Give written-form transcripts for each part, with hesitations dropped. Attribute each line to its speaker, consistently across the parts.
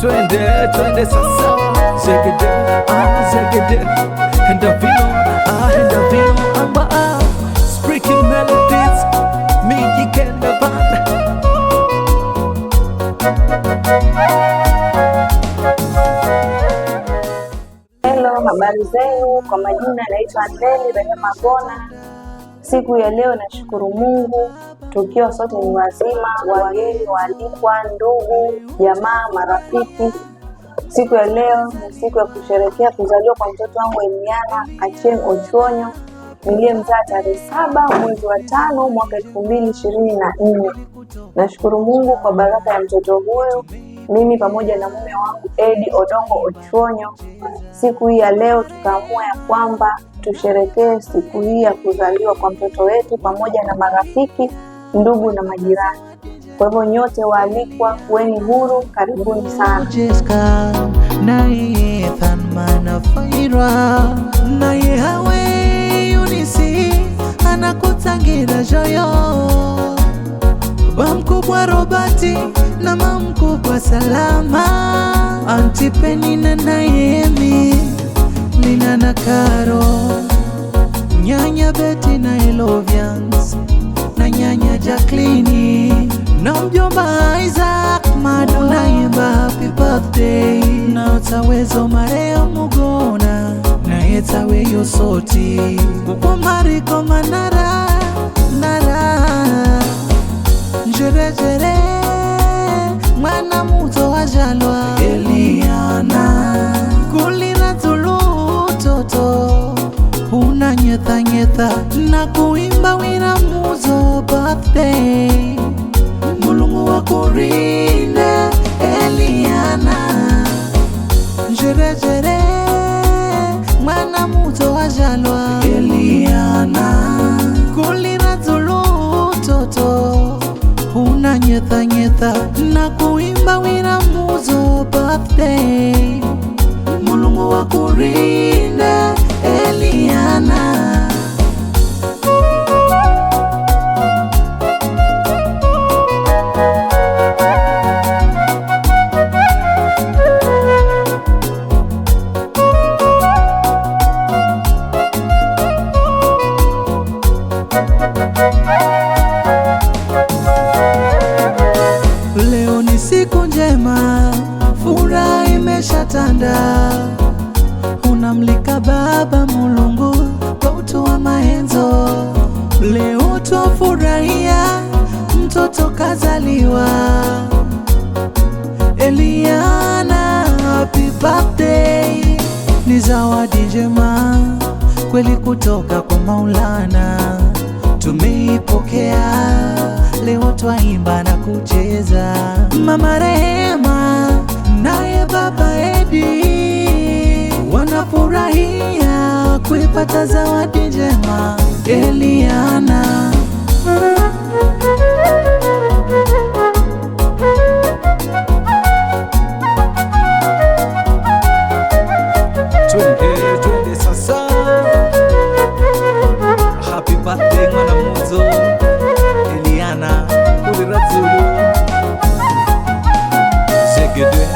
Speaker 1: twende sasa. Zegede, zegede, henda vino, amba Speaking melodies, Mijik and the band.
Speaker 2: Hello, habari zenu. Kwa majina naitwa Ndeli Rehema Gona. Siku ya leo nashukuru Mungu tukiwa sote ni wazima, wageni waalikwa, ndugu, jamaa, marafiki. Siku ya leo ni siku ya kusherehekea kuzaliwa kwa mtoto wangu Eliana Achieng Ochuonyo niliyemzaa tarehe 7 mwezi wa 5 mwaka 2024. Nashukuru Mungu kwa baraka ya mtoto huyo. Mimi pamoja na mume wangu Eddie Odongo Ochuonyo, siku hii ya leo tukaamua ya kwamba tusherekee siku hii ya kuzaliwa kwa mtoto wetu pamoja na marafiki, ndugu na majirani. Kwa hivyo nyote waalikwa, kuweni huru, karibuni sana.
Speaker 3: Anakutangira joyo Bamkubwa Robati na mamkubwa Salama, Auntie Penny na Naemi, Lina na Karo, Nyanya Betty na Elovians, na Nyanya Jacqueline, na mjomba Isaac Mado na yemba happy birthday, na utawezo Mareo Mugona na yetawe Yosoti, kwa Mariko Manara Jere jere mwana muto wajalwa Eliana kulina tulu toto una nyeta na kuimba wina muzo birthday Mulungu wa kurinde Eliana Jere jere mwana muto wajalwa Eliana kulina tulu toto una nyeta na kuimba wina muzo birthday Mulungu wa kurinde Eliana. Leo ni siku njema, furaha imeshatanda. Unamlika Baba Mulungu kwa utu wa maenzo. Leo twafurahia mtoto kazaliwa Eliana, happy birthday. Ni zawadi njema kweli kutoka kwa Maulana, tumeipokea. Leo twaimba na kucheza. Mama Rehema naye Baba Eddie wanafurahia kuipata zawadi njema Eliana.
Speaker 1: Twende sasa. Happy birthday mwana muzo Eliana Kulirazulu. Zegede,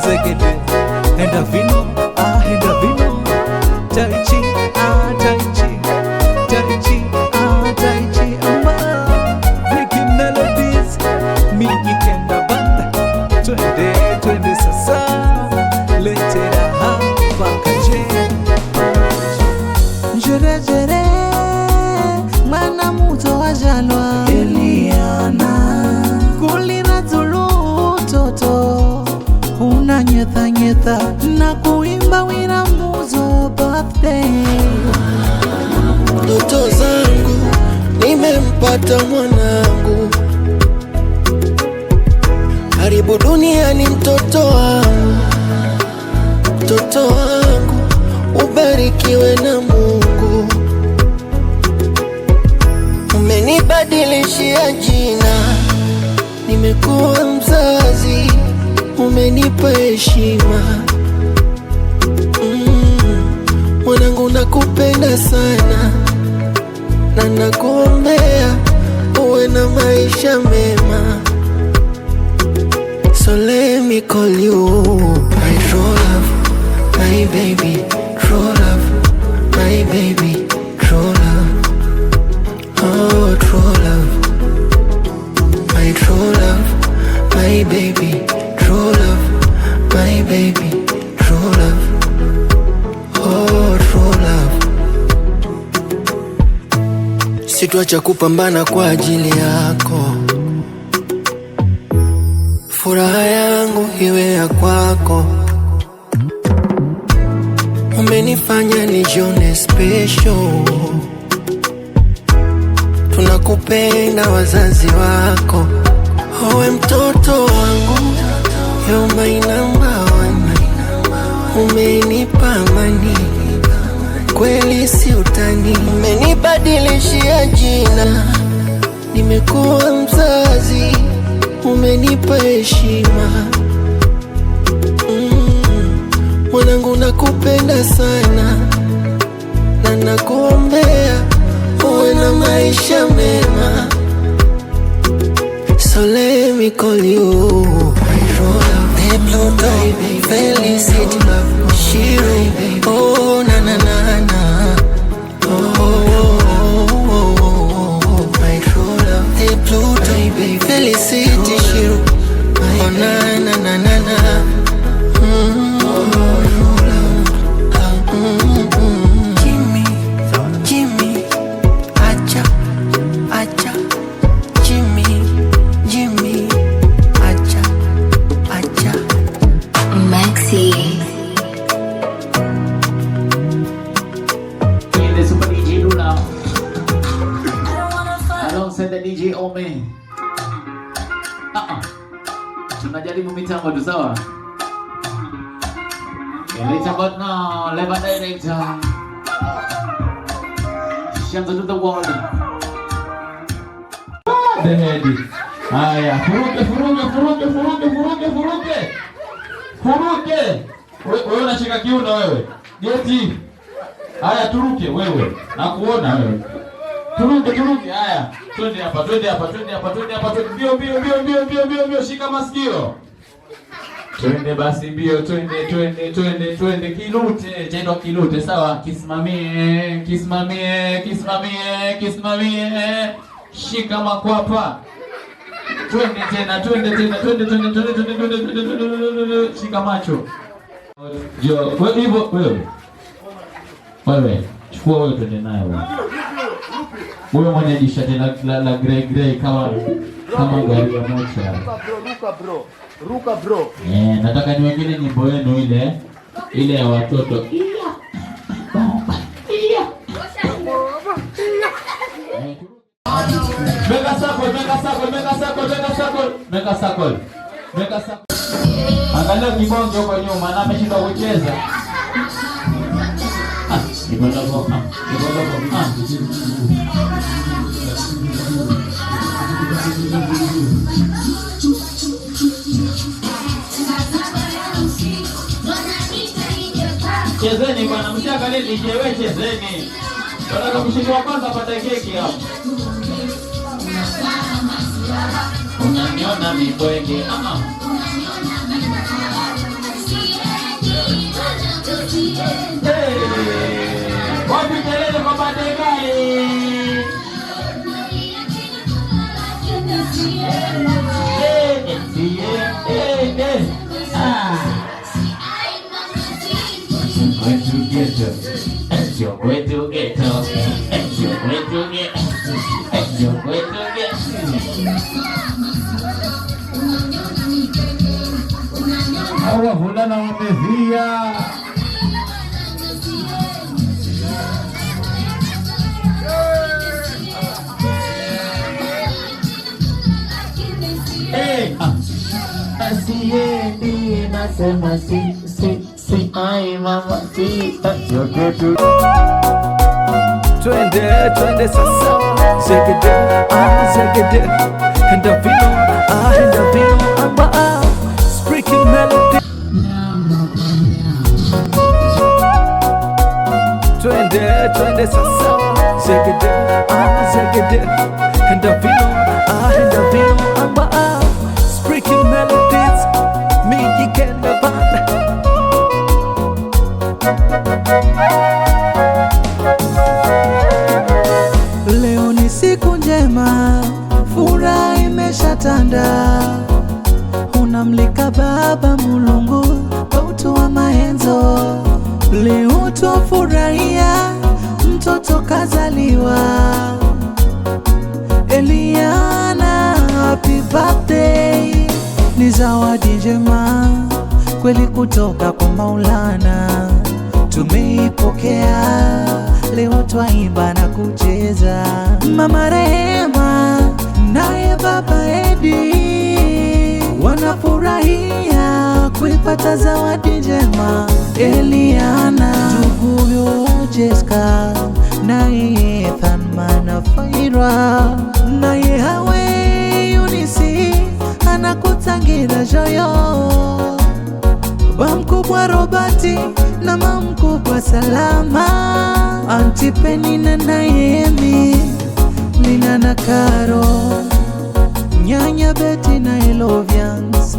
Speaker 1: zegede, henda vino, henda vino. Taichi, taichi, taichi, taichi, amba Vicky melodies, Mijik and the band. Twende sasa. Letera hapa kaje.
Speaker 3: Jere jere mwana muto wajalwa Eliana kulina tulu toto una nyeta na kuimba wina muzo birthday.
Speaker 4: Ndoto zangu nimempata mwanangu, karibu duniani mtoto wangu, mtoto wangu ubarikiwe na Mungu. Umenibadilishia jina, nimekuwa mzazi, umenipa heshima. Mwanangu nakupenda sana, na nakuombea uwe na maisha mema. Solem me call you my true love, my baby, true love, my baby, true love. Oh, true love, my true love, my baby, true love, my baby, true love. Oh, true love. Sitwacha kupambana kwa ajili yako, furaha yangu iwe ya kwako. Umenifanya nijione special, tunakupenda wazazi wako. Owe mtoto wangu, you're my number one. Umenipa amani, kweli si utani. Umenibadilishia jina, nimekuwa mzazi. Umenipa heshima, mwanangu nakupenda sana, na nakuombea uwe na maisha mema. So let me call you my true love, the Pluto, Felicity, Shiro. Oh na na na na. Oh, my true love, the Pluto, Felicity, Shiro. Oh na na na na na.
Speaker 1: Tunajaribu mitambo tu, sawa? Later but now, Leva Director Shanzo to the world. The head. Haya, furuke. Wewe unashika kiuno wewe. Geti. Haya, turuke wewe. Nakuona wewe. Turuke. Haya. Twende hapa. Bio, shika masikio. Twende basi mbio, twende kilute, tendo kilute, sawa? Kisimamie. Shika makwapa. Twende tena. Shika macho. Jo, wewe hivyo wewe. Chukua wewe, twende naye wewe. Wewe mwenye jishati la grey kama gari ya mocha. Ruka bro. Nataka niwekele nyimbo yenu ile ya watoto. Mega circle. Angalia kibonge huko nyuma na ameshinda kucheza. Ibondogo. Chezeni bwana, msiangalie DJ, wewe chezeni. Nataka mshindi wa kwanza apate keki hapo. Unaniona mibwege? Wapi kelele kwa Badegai? You're going to get hawa vulana wamevia. Asiendi nasema si ai mama si yoketu. Twende sasa, zegede henda vino amba speaking melody. Twende sasa, zegede henda vino amba speaking melodies. Me
Speaker 3: unamlika Baba Mulungu kwa utu wa maenzo. Leo twafurahia mtoto kazaliwa, Eliana, happy birthday. Ni zawadi njema kweli kutoka kwa Maulana, tumeipokea leo, twaimba na kucheza. Mama Rehema naye Baba Edi wanafurahia kuipata zawadi njema. Eliana, nduguyo Jessica, naye Ethan Manafaira, naye Hawe Eunice anakutangira joyo. Bamkubwa Robati na mamkubwa Salama, Auntie Penina na Emi, Lina na Karo, Nyanya Betty na Elovians,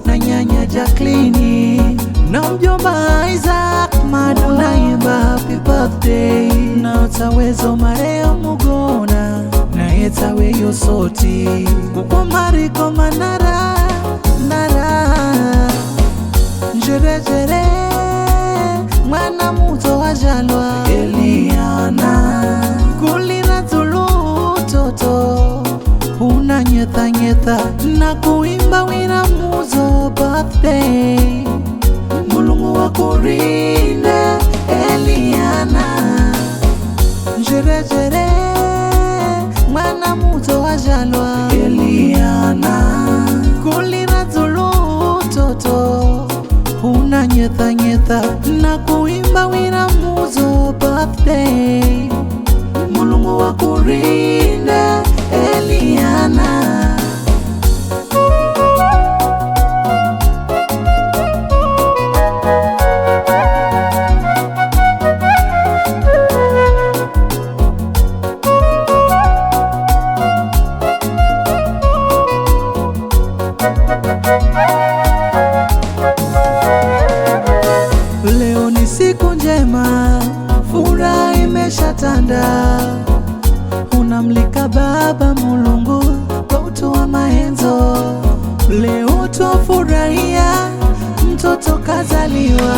Speaker 3: na Nyanya Jacqueline, na mjomba Isaac Mado naimba happy birthday. Na utawezo Mareo Mugona na yetawe Yosoti, kwa Mariko Manara Nara. Jere jere mwana muto wajalwa, Eliana kulira tulu toto, unanyetha nyetha na kuimba wina muzo birthday. Mulungu wakurinde Eliana. Jere jere mwana muto wajalwa, Eliana kulira tulu toto, unanyetha nyetha na kuimba wina muzo birthday. Mulungu wakurinde Eliana. Leo ni siku njema, furaha imeshatanda, unamlika Baba Mulungu kwa utu wa maenzo. Leo twafurahia mtoto kazaliwa.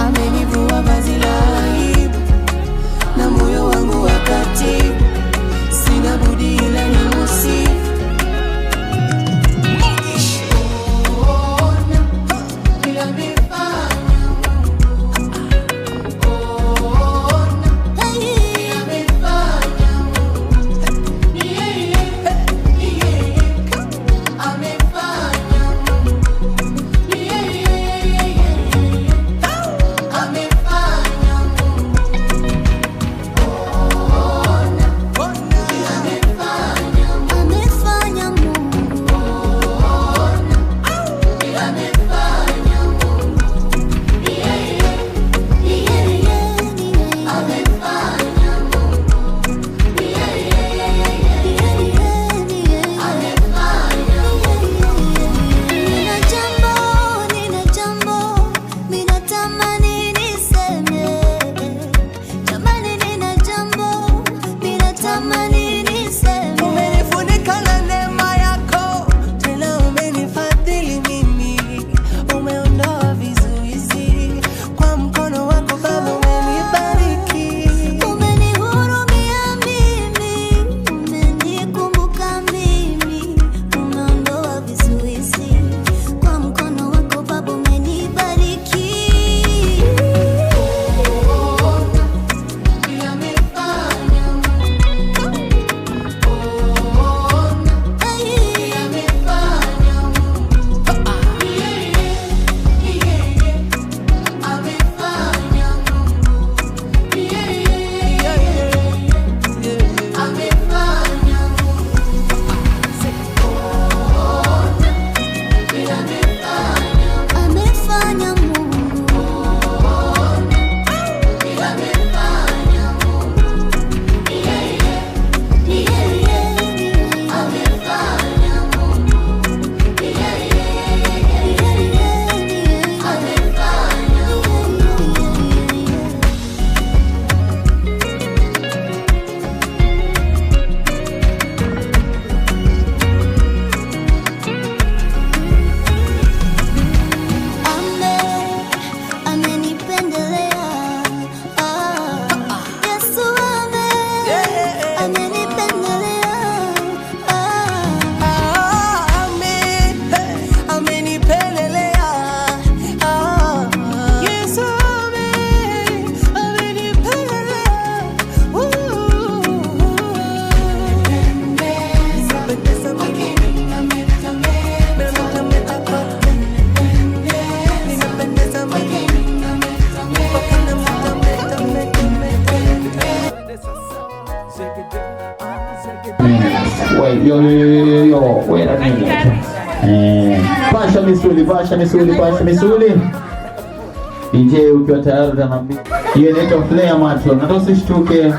Speaker 4: Amenivua vazi la aibu na moyo wangu wakati, sina budi ila nimusifu.
Speaker 1: Yo. Wait a minute. Pasha misuli. DJ ukiwa tayari unaniambia. Hiyo inaitwa flare matron. Hata usishtuke.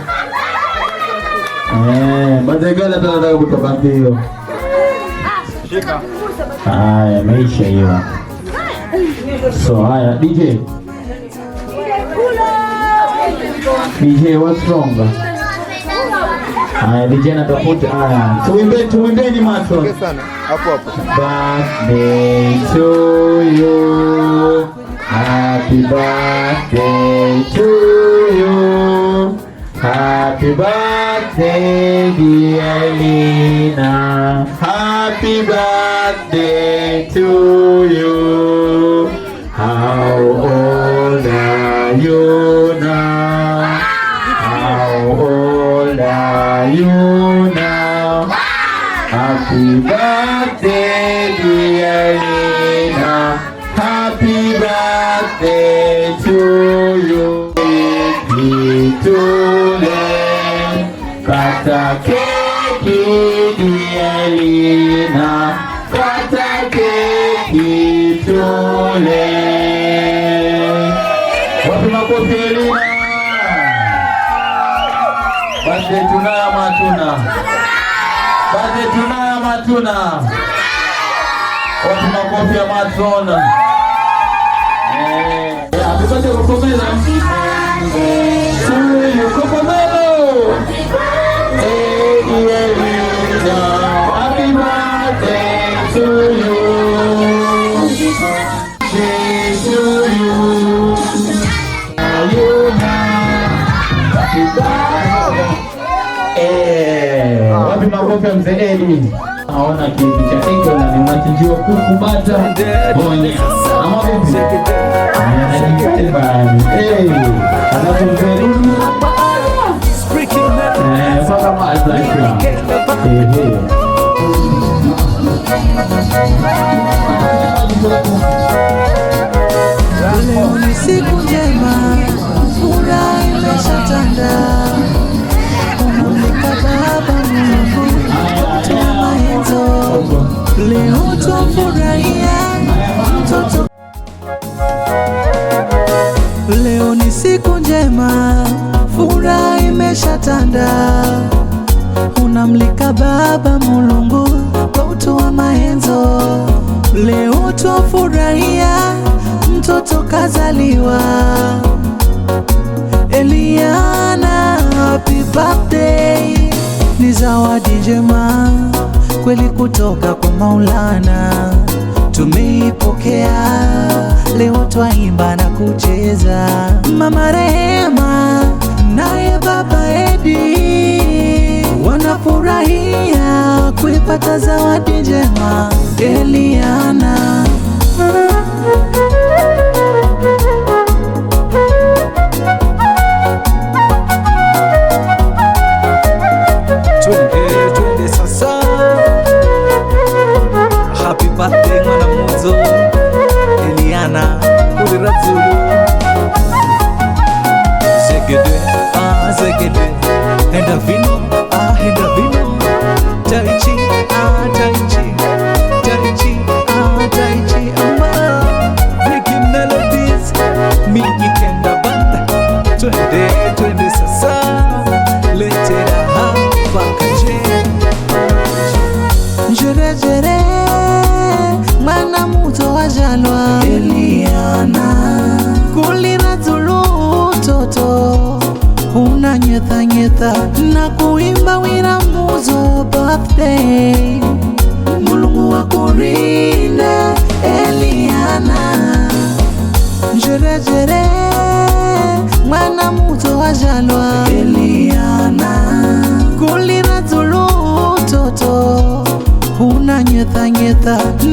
Speaker 1: Bazegala tunataka kutoka mbio. Shika. Haya, maisha hiyo. So haya DJ, what's wrong? Haya DJ anatafuta. Haya, tuimbeni matron.
Speaker 5: Hapo.
Speaker 1: Birthday to you. Happy birthday to you. Happy birthday dear Lina. Happy birthday to you. How old are you now? How old are you now? Happy birthday dear Lina. Happy birthday to you. Kata keki dear Lina. Kata keki tule. Wapi makofi Lina? Basi tunaya matuna. Wapi makofi ya matona? Tupate kukomeza. Tuyo kukomelo. Dear Lina, happy birthday to you. Wapi makofi ya mzee Edi? Naona kitu cha keki na nimachinjiwa kuku bata. Bonya. Ama vipi? Alafu mzee Edi. Faka maza
Speaker 3: Leo ni siku njema, furaha imeshatanda. Umulika Baba Mungu, toa maenzo. Leo twafurahia mtoto. Leo ni siku njema, furaha imeshatanda. Unamlika Baba Mulungu kwa utoa maenzo. Leo twafurahia mtoto kazaliwa. Eliana, happy birthday. Ni zawadi njema kweli kutoka kwa Maulana. Tumeipokea leo, twaimba na kucheza. Mama Rehema naye Baba Edi wanafurahia kuipata zawadi njema Eliana. Twende sasa. Happy birthday mwana muzo Eliana Kulirazulu. Zegede Henda vino Taichi Amba Vicky Melodies Miki Kenda Banda. Twende sasa. Letera hapa kaje. Njere mwana muto wajalwa Eliana. Kulira zulu toto unanyetha na kuimba wira muzo birthday. Mulungu wakurinde Eliana. Njere mwana muto wajalwa Eliana. Kulira zulu toto unanyetha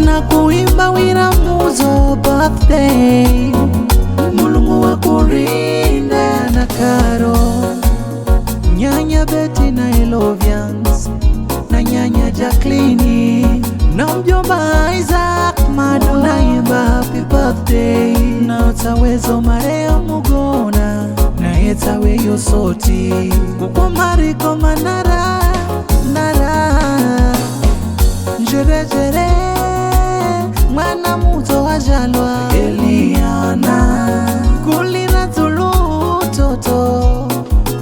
Speaker 3: na kuimba wira muzo birthday. Mulungu wakurinde na Karo, nyanya Betty na Elovians na nyanya Jacqueline na mjomba Isaac Mado naimba happy birthday. Na utawezo Maria Mugona na yetawe yosoti kwa Mariko Manara. Jerejere mwana muto wajalwa Eliana kulira tulu toto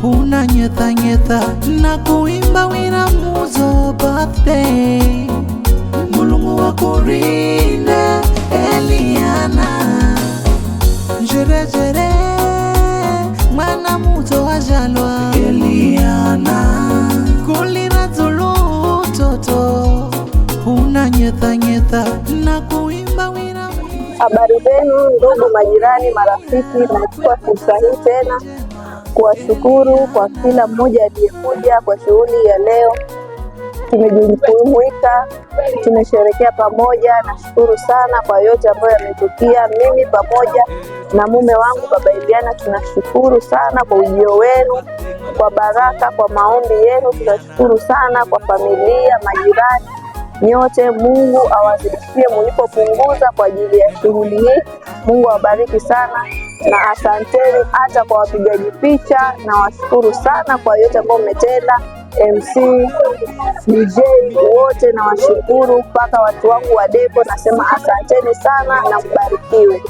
Speaker 3: una nyetha nyetha na kuimba wina muzo birthday Mulungu wa kurinde Eliana Jerejere mwana muto wajalwa Eliana kulira tulu toto una nyetha nyetha na kuimba wina.
Speaker 2: Habari zenu ndugu, majirani, marafiki, nachukua fursa hii tena kuwashukuru kwa kila mmoja aliyekuja kwa shughuli ya leo. Tumejumuika, tumesherehekea pamoja. Nashukuru sana kwa yote ambayo yametukia. Mimi pamoja na mume wangu Baba Eliana tunashukuru sana kwa ujio wenu, kwa baraka, kwa maombi yenu. Tunashukuru sana kwa familia, majirani nyote. Mungu awazidishie mlipopunguza kwa ajili ya shughuli hii. Mungu awabariki sana na asanteni hata kwa wapigaji picha. Na washukuru sana kwa yote ambayo umetenda, MC, DJ wote na washukuru, mpaka watu wangu wa depo nasema asanteni sana na mbarikiwe.